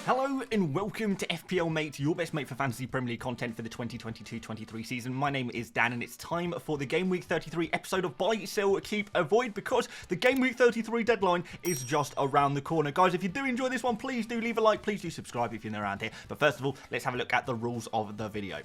Hello and welcome to FPL Mate, your best mate for fantasy Premier League content for the 2022-23 season. My name is Dan and it's time for the Game Week 33 episode of Buy, Sell, Keep, Avoid, because the Game Week 33 deadline is just around the corner. Guys, if you do enjoy this one, please do leave a like, please do subscribe if you're new around here. But first of all, let's have a look at the rules of the video.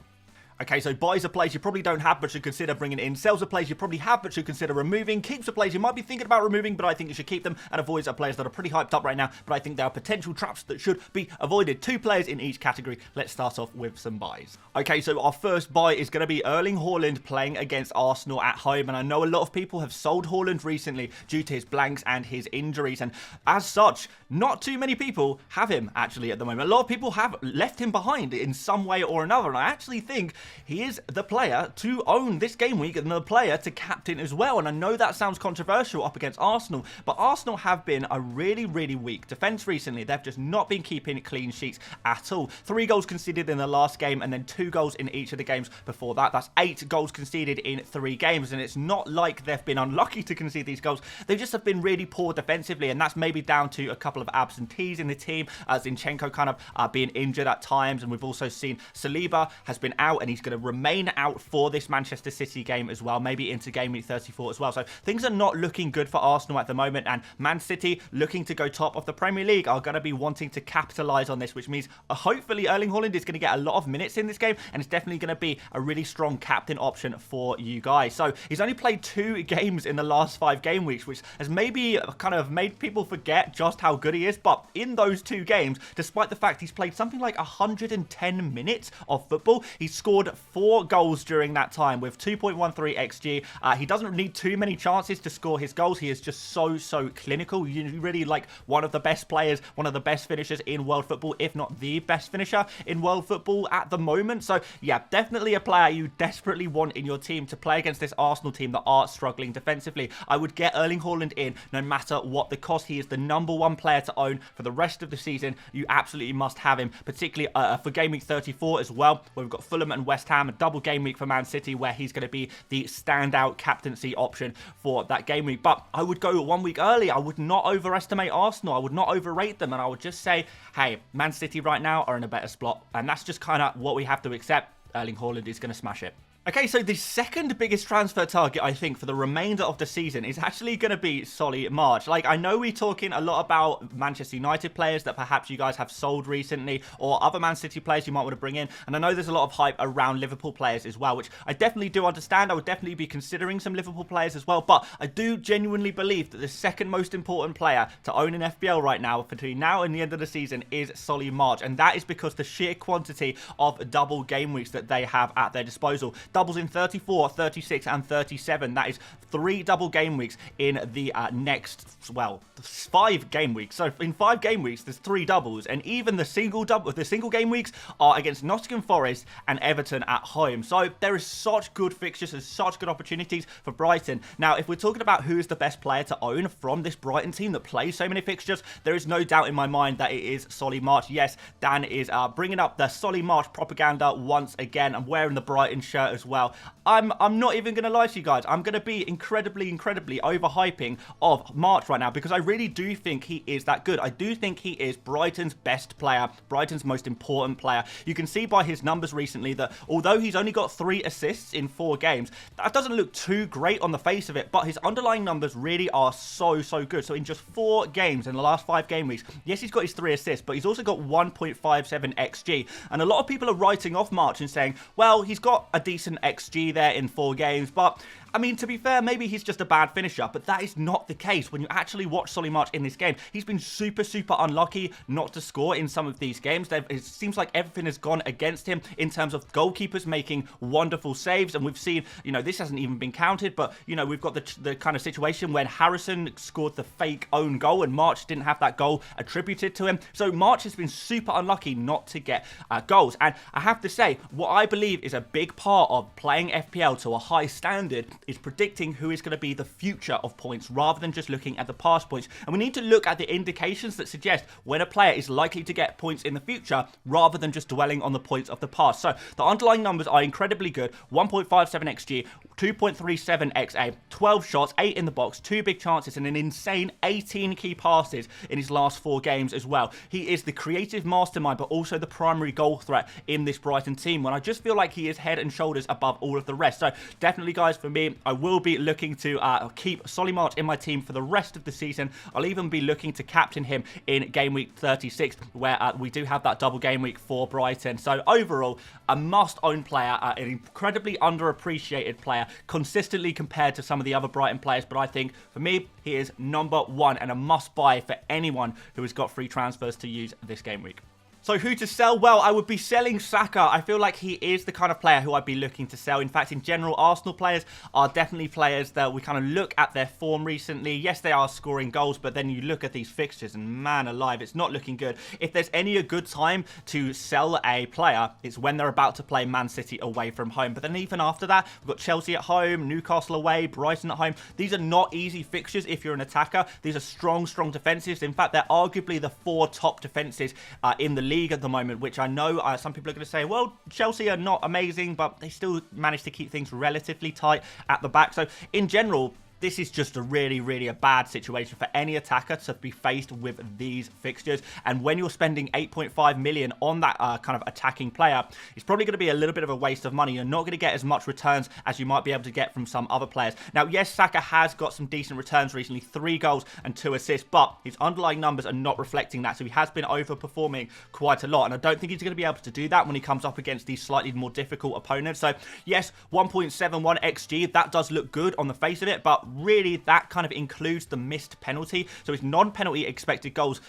Okay, so buys are plays you probably don't have but should consider bringing in. Sells are plays you probably have but should consider removing. Keeps are plays you might be thinking about removing but I think you should keep them. And avoids are players that are pretty hyped up right now but I think there are potential traps that should be avoided. 2 players in each category. Let's start off with some buys. Okay, so our first buy is going to be Erling Haaland playing against Arsenal at home. And I know a lot of people have sold Haaland recently due to his blanks and his injuries. And as such, not too many people have him actually at the moment. A lot of people have left him behind in some way or another. And I actually think he is the player to own this game week and the player to captain as well. And I know that sounds controversial up against Arsenal, but Arsenal have been a really weak defence recently. They've just not been keeping clean sheets at all. 3 goals conceded in the last game and then 2 goals in each of the games before that. That's 8 goals conceded in 3 games, and it's not like they've been unlucky to concede these goals. They just have been really poor defensively, and that's maybe down to a couple of absentees in the team, Zinchenko kind of being injured at times, and we've also seen Saliba has been out and he's going to remain out for this Manchester City game as well, maybe into Game Week 34 as well. So things are not looking good for Arsenal at the moment, and Man City, looking to go top of the Premier League, are going to be wanting to capitalise on this, which means hopefully Erling Haaland is going to get a lot of minutes in this game, and it's definitely going to be a really strong captain option for you guys. So he's only played 2 games in the last 5 game weeks, which has maybe kind of made people forget just how good he is, but in those 2 games, despite the fact he's played something like 110 minutes of football, he's scored 4 goals during that time with 2.13 XG. He doesn't need too many chances to score his goals. He is just so clinical. You really like one of the best players, one of the best finishers in world football, if not the best finisher in world football at the moment. So yeah, definitely a player you desperately want in your team to play against this Arsenal team that are struggling defensively. I would get Erling Haaland in no matter what the cost. He is the #1 player to own for the rest of the season. You absolutely must have him, particularly for Game Week 34 as well, where we've got Fulham and West Ham, a double game week for Man City, where he's going to be the standout captaincy option for that game week. But I would go 1 week early. I would not overestimate Arsenal. I would not overrate them, and I would just say, hey, Man City right now are in a better spot, and that's just kind of what we have to accept. Erling Haaland is going to smash it. Okay, so the second biggest transfer target, I think, for the remainder of the season is actually going to be Solly March. Like, I know we're talking a lot about Manchester United players that perhaps you guys have sold recently, or other Man City players you might want to bring in. And I know there's a lot of hype around Liverpool players as well, which I definitely do understand. I would definitely be considering some Liverpool players as well. But I do genuinely believe that the second most important player to own in FPL right now, between now and the end of the season, is Solly March. And that is because the sheer quantity of double game weeks that they have at their disposal. Doubles in 34, 36 and 37. That is 3 double game weeks in the next, well, 5 game weeks. So in 5 game weeks, there's 3 doubles, and even the single game weeks are against Nottingham Forest and Everton at home. So there is such good fixtures and such good opportunities for Brighton. Now, if we're talking about who is the best player to own from this Brighton team that plays so many fixtures, there is no doubt in my mind that it is Solly March. Yes, Dan is bringing up the Solly March propaganda once again. I'm wearing the Brighton shirt as well. I'm not even going to lie to you guys. I'm going to be incredibly overhyping of March right now, because I really do think he is that good. I do think he is Brighton's best player, Brighton's most important player. You can see by his numbers recently that although he's only got 3 assists in 4 games, that doesn't look too great on the face of it, but his underlying numbers really are so good. So in just 4 games in the last 5 game weeks, yes, he's got his 3 assists, but he's also got 1.57 XG. And a lot of people are writing off March and saying, well, he's got a decent XG there in 4 games, but I mean, to be fair, maybe he's just a bad finisher, but that is not the case. When you actually watch Solly March in this game, he's been super unlucky not to score in some of these games. It seems like everything has gone against him in terms of goalkeepers making wonderful saves, and we've seen, you know, this hasn't even been counted, but, you know, we've got the kind of situation when Harrison scored the fake own goal and March didn't have that goal attributed to him. So March has been super unlucky not to get goals, and I have to say, what I believe is a big part of playing FPL to a high standard is predicting who is going to be the future of points rather than just looking at the past points. And we need to look at the indications that suggest when a player is likely to get points in the future rather than just dwelling on the points of the past. So the underlying numbers are incredibly good. 1.57 XG, 2.37 XA, 12 shots, 8 in the box, 2 big chances, and an insane 18 key passes in his last 4 games as well. He is the creative mastermind, but also the primary goal threat in this Brighton team, when I just feel like he is head and shoulders above all of the rest. So definitely, guys, for me, I will be looking to keep Solly March in my team for the rest of the season. I'll even be looking to captain him in game week 36, where we do have that double game week for Brighton. So overall, a must-own player, an incredibly underappreciated player, consistently compared to some of the other Brighton players, but I think for me he is number 1 and a must-buy for anyone who has got free transfers to use this game week. So who to sell? Well, I would be selling Saka. I feel like he is the kind of player who I'd be looking to sell. In fact, in general, Arsenal players are definitely players that we kind of look at their form recently. Yes, they are scoring goals, but then you look at these fixtures and man alive, it's not looking good. If there's any a good time to sell a player, it's when they're about to play Man City away from home. But then even after that, we've got Chelsea at home, Newcastle away, Brighton at home. These are not easy fixtures if you're an attacker. These are strong defenses. In fact, they're arguably the 4 top defenses in the league at the moment, which I know some people are going to say, well, Chelsea are not amazing, but they still manage to keep things relatively tight at the back. So in general, this is just a really a bad situation for any attacker to be faced with these fixtures. And when you're spending 8.5 million on that kind of attacking player, it's probably going to be a little bit of a waste of money. You're not going to get as much returns as you might be able to get from some other players. Now, yes, Saka has got some decent returns recently, 3 goals and 2 assists, but his underlying numbers are not reflecting that. So he has been overperforming quite a lot. And I don't think he's going to be able to do that when he comes up against these slightly more difficult opponents. So yes, 1.71 XG, that does look good on the face of it, but really that kind of includes the missed penalty. So his non-penalty expected goals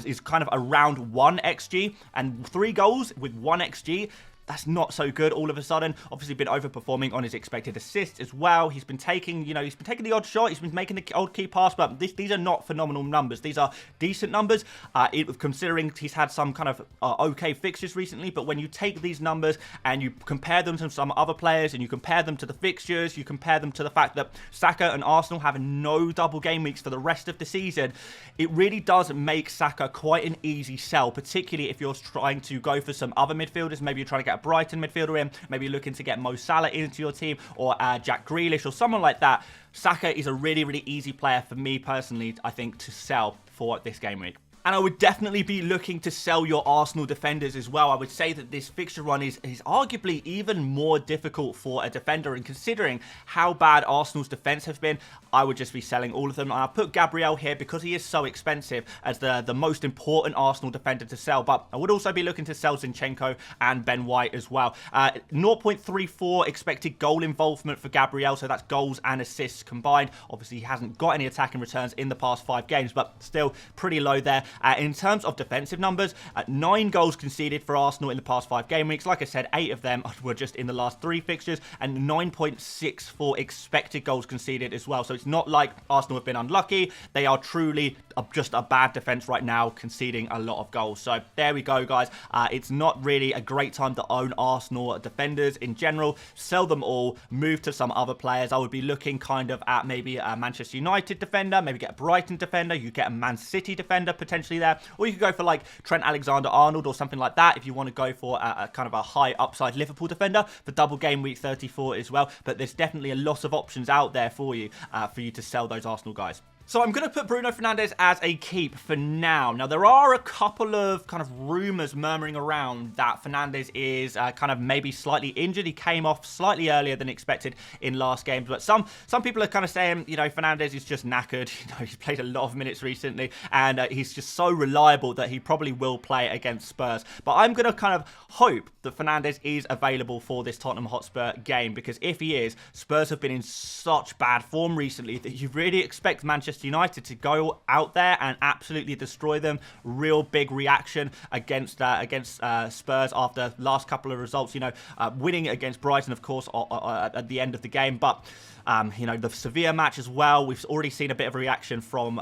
is kind of around 1 XG, and 3 goals with 1 XG. That's not so good all of a sudden. Obviously been overperforming on his expected assists as well. He's been taking, he's been taking the odd shot. He's been making the odd key pass, but these are not phenomenal numbers. These are decent numbers, considering he's had some kind of okay fixtures recently. But when you take these numbers and you compare them to some other players, and you compare them to the fixtures, you compare them to the fact that Saka and Arsenal have no double game weeks for the rest of the season, it really does make Saka quite an easy sell, particularly if you're trying to go for some other midfielders. Maybe you're trying to get a Brighton midfielder in, maybe you're looking to get Mo Salah into your team, or Jack Grealish or someone like that. Saka is a really easy player for me personally, I think, to sell for this game week. And I would definitely be looking to sell your Arsenal defenders as well. I would say that this fixture run is arguably even more difficult for a defender. And considering how bad Arsenal's defence has been, I would just be selling all of them. I'll put Gabriel here because he is so expensive as the most important Arsenal defender to sell. But I would also be looking to sell Zinchenko and Ben White as well. 0.34 expected goal involvement for Gabriel. So that's goals and assists combined. Obviously, he hasn't got any attacking returns in the past 5 games, but still pretty low there. In terms of defensive numbers, 9 goals conceded for Arsenal in the past 5 game weeks. Like I said, 8 of them were just in the last 3 fixtures, and 9.64 expected goals conceded as well. So it's not like Arsenal have been unlucky. They are truly just a bad defense right now, conceding a lot of goals. So there we go, guys. It's not really a great time to own Arsenal defenders in general. Sell them all, move to some other players. I would be looking kind of at maybe a Manchester United defender, maybe get a Brighton defender. You get a Man City defender potentially there, or you could go for like Trent Alexander-Arnold or something like that if you want to go for a kind of a high upside Liverpool defender for double game week 34 as well. But there's definitely a lot of options out there for you to sell those Arsenal guys. So I'm going to put Bruno Fernandes as a keep for now. Now, there are a couple of kind of rumours murmuring around that Fernandes is kind of maybe slightly injured. He came off slightly earlier than expected in last games. But some people are kind of saying, Fernandes is just knackered. He's played a lot of minutes recently, and he's just so reliable that he probably will play against Spurs. But I'm going to kind of hope that Fernandes is available for this Tottenham Hotspur game, because if he is, Spurs have been in such bad form recently that you really expect Manchester United to go out there and absolutely destroy them. Real big reaction against Spurs after last couple of results. Winning against Brighton, of course, at the end of the game, but the Sevilla match as well. We've already seen a bit of a reaction from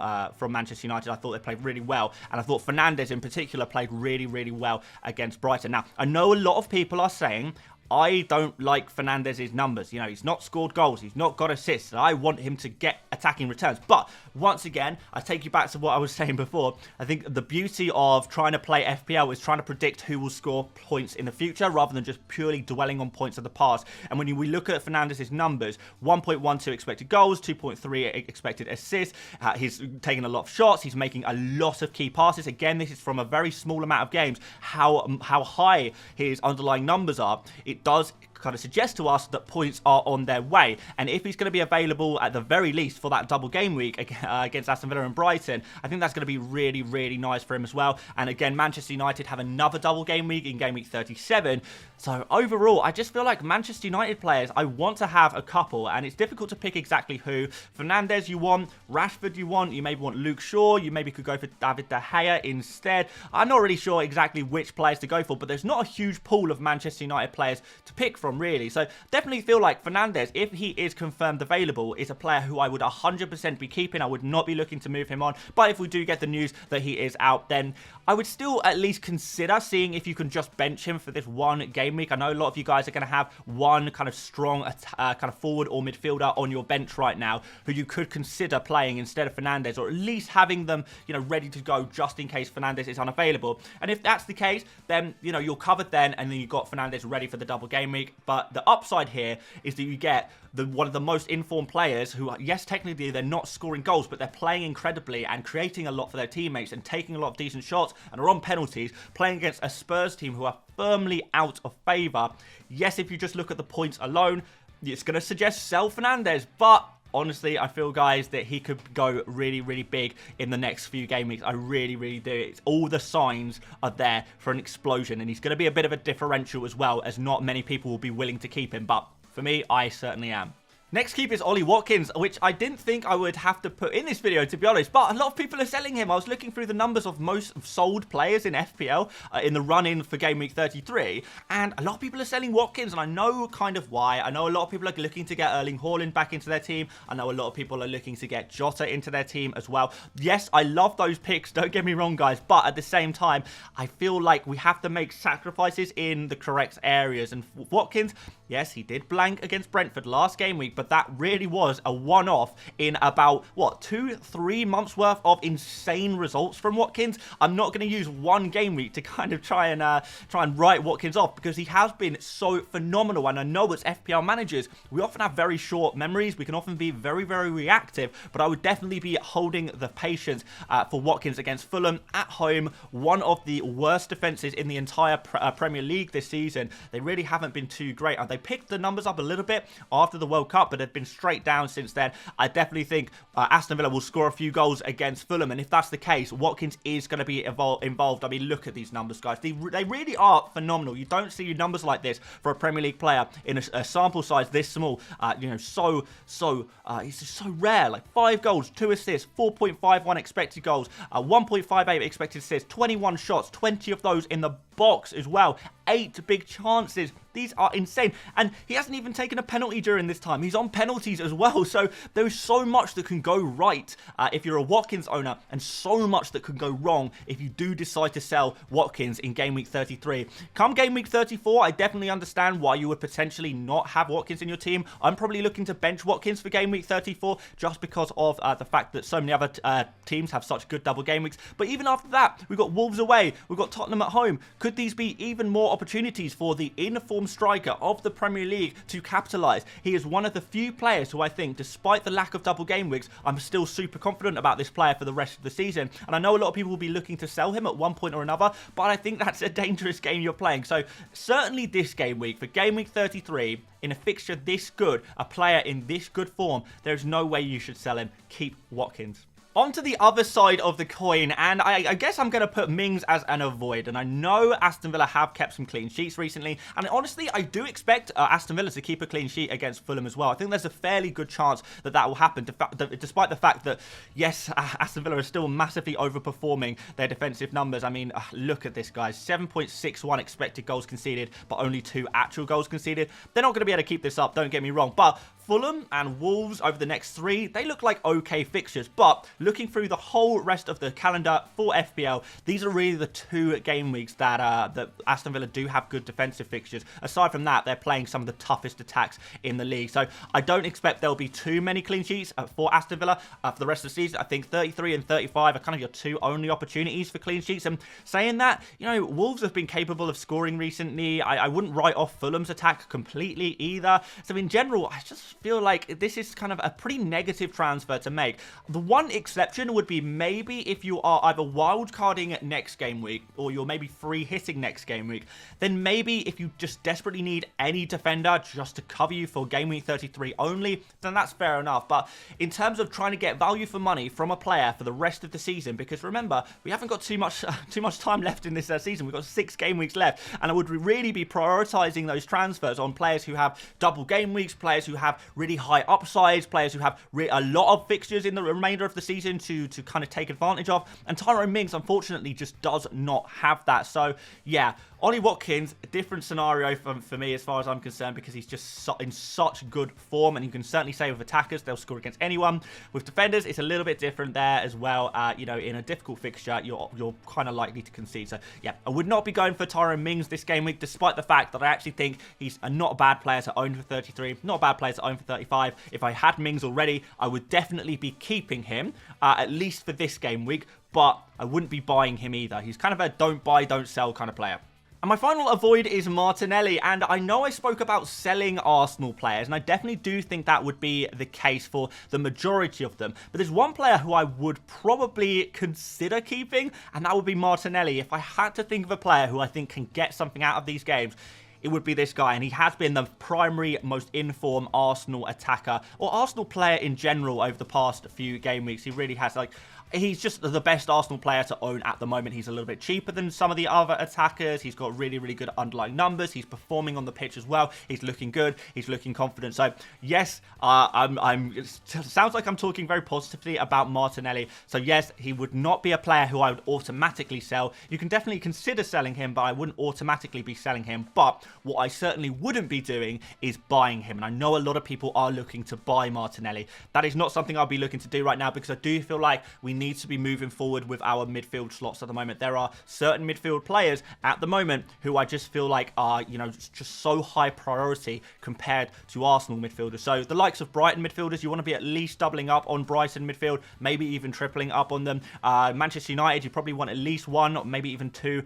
Manchester United. I thought they played really well, and I thought Fernandes in particular played really well against Brighton. Now, I know a lot of people are saying, I don't like Fernandez's numbers. You know, he's not scored goals. He's not got assists. I want him to get attacking returns. But once again, I take you back to what I was saying before. I think the beauty of trying to play FPL is trying to predict who will score points in the future rather than just purely dwelling on points of the past. And when we look at Fernandez's numbers, 1.12 expected goals, 2.3 expected assists. He's taking a lot of shots. He's making a lot of key passes. Again, this is from a very small amount of games. How high his underlying numbers are, it does kind of suggest to us that points are on their way. And if he's going to be available at the very least for that double game week against Aston Villa and Brighton, I think that's going to be really, really nice for him as well. And again, Manchester United have another double game week in game week 37. So overall, I just feel like Manchester United players, I want to have a couple, and it's difficult to pick exactly who. Fernandes you want, Rashford you want, you maybe want Luke Shaw, you maybe could go for David De Gea instead. I'm not really sure exactly which players to go for, but there's not a huge pool of Manchester United players to pick from really. So definitely feel like Fernandes, if he is confirmed available, is a player who I would 100% be keeping. I would not be looking to move him on. But if we do get the news that he is out, then I would still at least consider seeing if you can just bench him for this one game week. I know a lot of you guys are going to have one kind of strong kind of forward or midfielder on your bench right now who you could consider playing instead of Fernandes, or at least having them, you know, ready to go just in case Fernandes is unavailable. And if that's the case, then, you know, you're covered then, and then you've got Fernandes ready for the double game week. But the upside here is that you get one of the most informed players who, yes, technically they're not scoring goals, but they're playing incredibly and creating a lot for their teammates and taking a lot of decent shots and are on penalties, playing against a Spurs team who are firmly out of favour. Yes, if you just look at the points alone, it's going to suggest sell Fernandes, but honestly, I feel, guys, that he could go really, really big in the next few game weeks. I really, really do. It's all the signs are there for an explosion, and he's going to be a bit of a differential as well, as not many people will be willing to keep him. But for me, I certainly am. Next keep is Ollie Watkins, which I didn't think I would have to put in this video, to be honest, but a lot of people are selling him. I was looking through the numbers of most sold players in FPL in the run-in for Game Week 33, and a lot of people are selling Watkins, and I know kind of why. I know a lot of people are looking to get Erling Haaland back into their team. I know a lot of people are looking to get Jota into their team as well. Yes, I love those picks, don't get me wrong, guys, but at the same time, I feel like we have to make sacrifices in the correct areas, and Watkins, yes, he did blank against Brentford last game week, but that really was a one-off in about, what, 2-3 months worth of insane results from Watkins. I'm not going to use one game week to kind of try and write Watkins off, because he has been so phenomenal. And I know as FPL managers, we often have very short memories. We can often be very, very reactive, but I would definitely be holding the patience for Watkins against Fulham at home, one of the worst defenses in the entire Premier League this season. They really haven't been too great. They picked the numbers up a little bit after the World Cup, but have been straight down since then. I definitely think Aston Villa will score a few goals against Fulham, and if that's the case, Watkins is going to be involved. I mean, look at these numbers, guys. They really are phenomenal. You don't see numbers like this for a Premier League player in a sample size this small. You know, it's just so rare. Like 5 goals, 2 assists, 4.51 expected goals, 1.58 expected assists, 21 shots, 20 of those in the box as well, 8 big chances. These are insane, and he hasn't even taken a penalty during this time. He's on penalties as well, so there's so much that can go right if you're a Watkins owner, and so much that can go wrong if you do decide to sell Watkins in Game Week 33. Come Game Week 34, I definitely understand why you would potentially not have Watkins in your team. I'm probably looking to bench Watkins for Game Week 34 just because of the fact that so many other teams have such good double game weeks. But even after that, we've got Wolves away, we've got Tottenham at home. Could these be even more opportunities for the in-form striker of the Premier League to capitalise? He is one of the few players who I think, despite the lack of double game weeks, I'm still super confident about this player for the rest of the season. And I know a lot of people will be looking to sell him at one point or another, but I think that's a dangerous game you're playing. So certainly this game week, for Game Week 33, in a fixture this good, a player in this good form, there's no way you should sell him. Keep Watkins. On to the other side of the coin, and I guess I'm going to put Mings as an avoid. And I know Aston Villa have kept some clean sheets recently, and honestly, I do expect Aston Villa to keep a clean sheet against Fulham as well. I think there's a fairly good chance that that will happen, despite the fact that, yes, Aston Villa are still massively overperforming their defensive numbers. I mean, look at this, guys. 7.61 expected goals conceded, but only 2 actual goals conceded. They're not going to be able to keep this up, don't get me wrong, but Fulham and Wolves over the next 3, they look like okay fixtures, but looking through the whole rest of the calendar for FPL, these are really the 2 game weeks that Aston Villa do have good defensive fixtures. Aside from that, they're playing some of the toughest attacks in the league, so I don't expect there'll be too many clean sheets for Aston Villa for the rest of the season. I think 33 and 35 are kind of your 2 only opportunities for clean sheets, and saying that, you know, Wolves have been capable of scoring recently. I wouldn't write off Fulham's attack completely either, so in general, I just feel like this is kind of a pretty negative transfer to make. The one exception would be maybe if you are either wildcarding next game week or you're maybe free hitting next game week, then maybe if you just desperately need any defender just to cover you for game week 33 only, then that's fair enough. But in terms of trying to get value for money from a player for the rest of the season, because remember, we haven't got too much time left in this season. We've got 6 game weeks left, and I would really be prioritizing those transfers on players who have double game weeks, players who have really high upsides, players who have a lot of fixtures in the remainder of the season to kind of take advantage of. And Tyrone Mings, unfortunately, just does not have that. So, yeah, Ollie Watkins, a different scenario for me as far as I'm concerned, because he's just in such good form, and you can certainly say with attackers, they'll score against anyone. With defenders, it's a little bit different there as well. You know, in a difficult fixture, you're kind of likely to concede. So, yeah, I would not be going for Tyrone Mings this game week, despite the fact that I actually think he's not a bad player to own for 33, not a bad player to own for 35. If I had Mings already, I would definitely be keeping him, at least for this game week, but I wouldn't be buying him either. He's kind of a don't buy, don't sell kind of player. And my final avoid is Martinelli, and I know I spoke about selling Arsenal players, and I definitely do think that would be the case for the majority of them. But there's one player who I would probably consider keeping, and that would be Martinelli. If I had to think of a player who I think can get something out of these games, it would be this guy, and he has been the primary, most in-form Arsenal attacker, or Arsenal player in general over the past few game weeks. He really has, like, he's just the best Arsenal player to own at the moment. He's a little bit cheaper than some of the other attackers. He's got really, really good underlying numbers. He's performing on the pitch as well. He's looking good. He's looking confident. So, yes, it sounds like I'm talking very positively about Martinelli. So, yes, he would not be a player who I would automatically sell. You can definitely consider selling him, but I wouldn't automatically be selling him. But what I certainly wouldn't be doing is buying him. And I know a lot of people are looking to buy Martinelli. That is not something I'll be looking to do right now, because I do feel like we need to be moving forward with our midfield slots at the moment. There are certain midfield players at the moment who I just feel like are, you know, just so high priority compared to Arsenal midfielders. So the likes of Brighton midfielders, you want to be at least doubling up on Brighton midfield, maybe even tripling up on them. Manchester United, you probably want at least 1, or maybe even 2.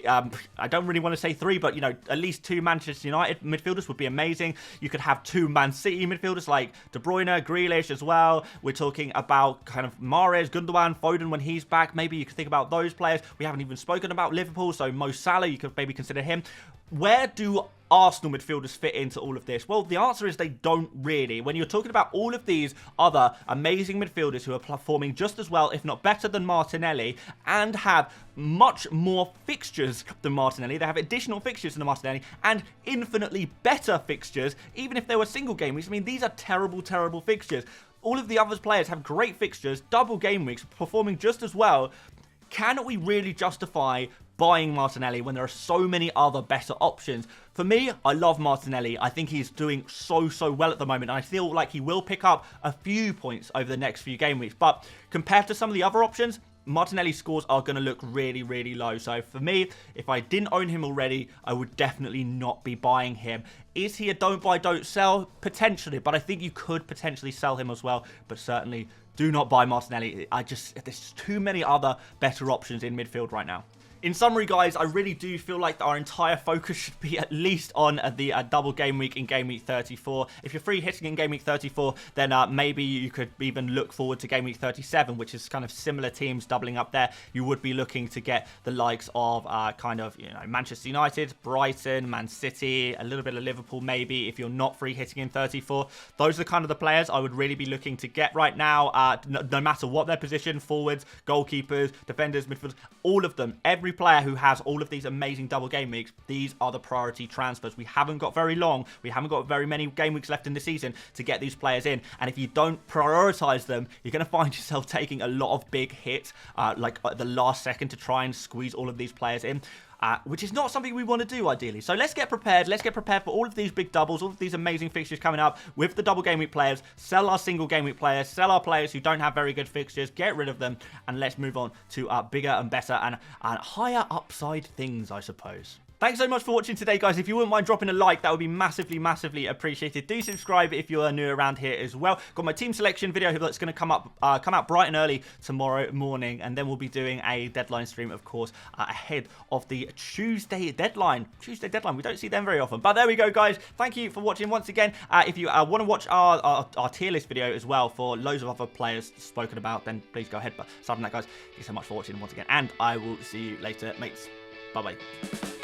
I don't really want to say 3, but, you know, at least 2 Manchester United midfielders would be amazing. You could have 2 Man City midfielders like De Bruyne, Grealish as well. We're talking about kind of Mahrez, Gundogan, Foden when he's back. Maybe you could think about those players. We haven't even spoken about Liverpool, so Mo Salah, you could maybe consider him. Where do Arsenal midfielders fit into all of this? Well, the answer is they don't really. When you're talking about all of these other amazing midfielders who are performing just as well, if not better than Martinelli, and have much more fixtures than Martinelli, they have additional fixtures than Martinelli, and infinitely better fixtures, even if they were single game weeks. I mean, these are terrible, terrible fixtures. All of the other players have great fixtures, double game weeks, performing just as well. Can we really justify buying Martinelli when there are so many other better options? For me, I love Martinelli. I think he's doing so well at the moment, and I feel like he will pick up a few points over the next few game weeks. But compared to some of the other options, Martinelli's scores are going to look really, really low. So for me, if I didn't own him already, I would definitely not be buying him. Is he a don't buy, don't sell? Potentially, but I think you could potentially sell him as well. But certainly do not buy Martinelli. There's too many other better options in midfield right now. In summary, guys, I really do feel like our entire focus should be at least on the double game week in game week 34. If you're free hitting in game week 34, then maybe you could even look forward to game week 37, which is kind of similar teams doubling up there. You would be looking to get the likes of kind of, you know, Manchester United, Brighton, Man City, a little bit of Liverpool maybe, if you're not free hitting in 34. Those are kind of the players I would really be looking to get right now, no matter what their position, forwards, goalkeepers, defenders, midfielders, all of them. Every player who has all of these amazing double game weeks, these are the priority transfers. We haven't got very long. We haven't got very many game weeks left in the season to get these players in. And if you don't prioritize them, you're going to find yourself taking a lot of big hits, like at the last second to try and squeeze all of these players in. which is not something we want to do ideally. So let's get prepared. Let's get prepared for all of these big doubles, all of these amazing fixtures coming up with the double game week players. Sell our single game week players, sell our players who don't have very good fixtures, get rid of them, and let's move on to bigger and better and higher upside things, I suppose. Thanks so much for watching today, guys. If you wouldn't mind dropping a like, that would be massively, massively appreciated. Do subscribe if you are new around here as well. Got my team selection video that's going to come out bright and early tomorrow morning, and then we'll be doing a deadline stream, of course, ahead of the Tuesday deadline. We don't see them very often, but there we go, guys. Thank you for watching once again. If you want to watch our tier list video as well for loads of other players spoken about, then please go ahead. But aside from that, guys, thank you so much for watching once again, and I will see you later, mates. Bye-bye.